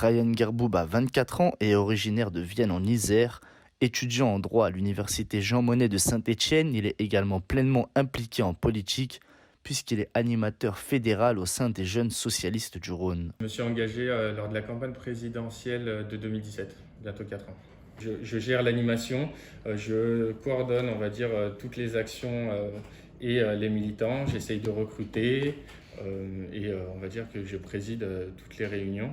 Ryan Gerboub a 24 ans et est originaire de Vienne en Isère. Étudiant en droit à l'université Jean Monnet de Saint-Étienne, il est également pleinement impliqué en politique puisqu'il est animateur fédéral au sein des Jeunes socialistes du Rhône. Je me suis engagé lors de la campagne présidentielle de 2017, bientôt 4 ans. Je gère l'animation, je coordonne, on va dire, toutes les actions et les militants. J'essaye de recruter on va dire que je préside toutes les réunions.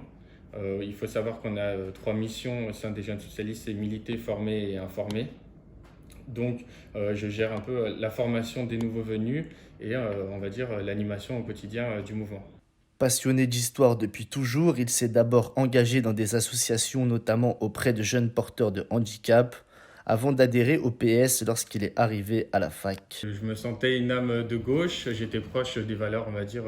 Il faut savoir qu'on a 3 missions au sein des Jeunes socialistes: c'est militer, former et informer. Donc, je gère un peu la formation des nouveaux venus et on va dire l'animation au quotidien du mouvement. Passionné d'histoire depuis toujours, il s'est d'abord engagé dans des associations, notamment auprès de jeunes porteurs de handicap, avant d'adhérer au PS lorsqu'il est arrivé à la fac. Je me sentais une âme de gauche, j'étais proche des valeurs, on va dire,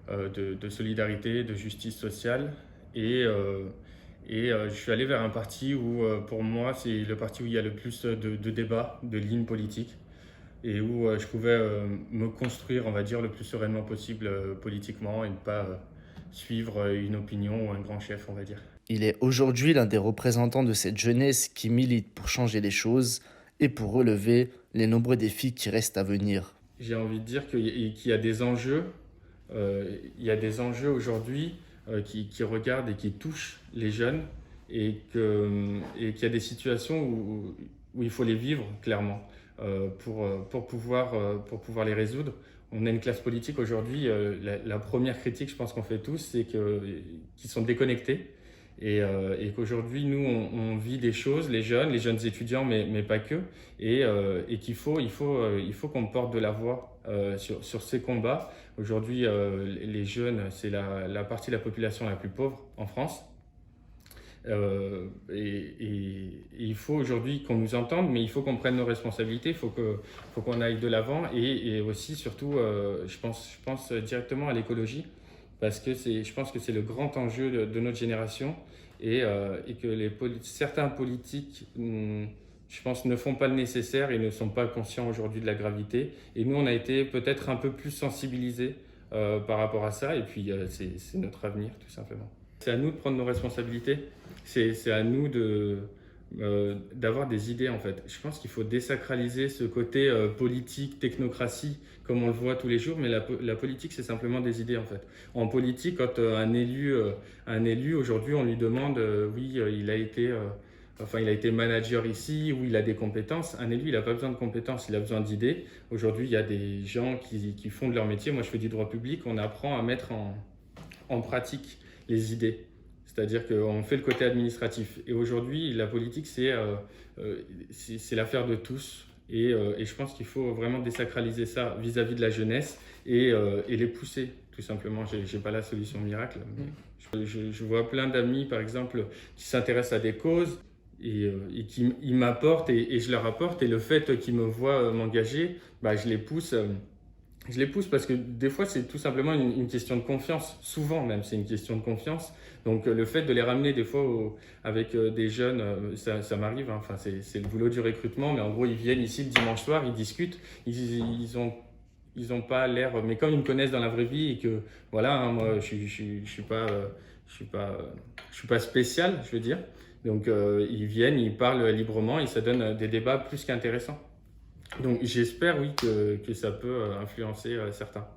de solidarité, de justice sociale. Je suis allé vers un parti où, pour moi, c'est le parti où il y a le plus de débats, de lignes politiques, et où je pouvais me construire, on va dire, le plus sereinement possible politiquement et ne pas suivre une opinion ou un grand chef, on va dire. Il est aujourd'hui l'un des représentants de cette jeunesse qui milite pour changer les choses et pour relever les nombreux défis qui restent à venir. J'ai envie de dire qu'il y a des enjeux, il y a des enjeux aujourd'hui qui regardent et qui touchent les jeunes qu'il y a des situations où il faut les vivre clairement pour pouvoir les résoudre. On a une classe politique aujourd'hui, la première critique, je pense qu'on fait tous, c'est qu'ils sont déconnectés et qu'aujourd'hui, nous, on vit des choses, les jeunes étudiants, mais pas que, qu'il faut qu'on porte de la voix sur ces combats. Aujourd'hui, les jeunes, c'est la partie de la population la plus pauvre en France. Il faut aujourd'hui qu'on nous entende, mais il faut qu'on prenne nos responsabilités, il faut qu'on aille de l'avant et aussi, surtout, je pense directement à l'écologie parce que je pense que c'est le grand enjeu de notre génération et que certains politiques, je pense, ne font pas le nécessaire et ne sont pas conscients aujourd'hui de la gravité. Et nous, on a été peut-être un peu plus sensibilisés par rapport à ça et puis c'est notre avenir, tout simplement. C'est à nous de prendre nos responsabilités, c'est à nous d'avoir des idées en fait. Je pense qu'il faut désacraliser ce côté politique, technocratie, comme on le voit tous les jours, mais la politique c'est simplement des idées en fait. En politique, quand un élu aujourd'hui on lui demande, oui il a été manager ici, ou il a des compétences. Un élu il n'a pas besoin de compétences, il a besoin d'idées. Aujourd'hui il y a des gens qui font de leur métier, moi je fais du droit public, on apprend à mettre en pratique les idées. C'est-à-dire qu'on fait le côté administratif. Et aujourd'hui, la politique, c'est l'affaire de tous. Et je pense qu'il faut vraiment désacraliser ça vis-à-vis de la jeunesse et les pousser, tout simplement. Je n'ai pas la solution miracle. Mais je vois plein d'amis, par exemple, qui s'intéressent à des causes et qui ils m'apportent et je leur apporte. Et le fait qu'ils me voient m'engager, bah, je les pousse. Je les pousse parce que des fois, c'est tout simplement une question de confiance. Souvent même, c'est une question de confiance. Donc, le fait de les ramener des fois avec des jeunes, ça m'arrive. Hein. Enfin, c'est le boulot du recrutement. Mais en gros, ils viennent ici le dimanche soir, ils discutent. Ils ont pas l'air... Mais comme ils me connaissent dans la vraie vie et que, voilà, hein, moi, je suis pas spécial, je veux dire. Donc, ils viennent, ils parlent librement et ça donne des débats plus qu'intéressants. Donc j'espère oui que ça peut influencer certains.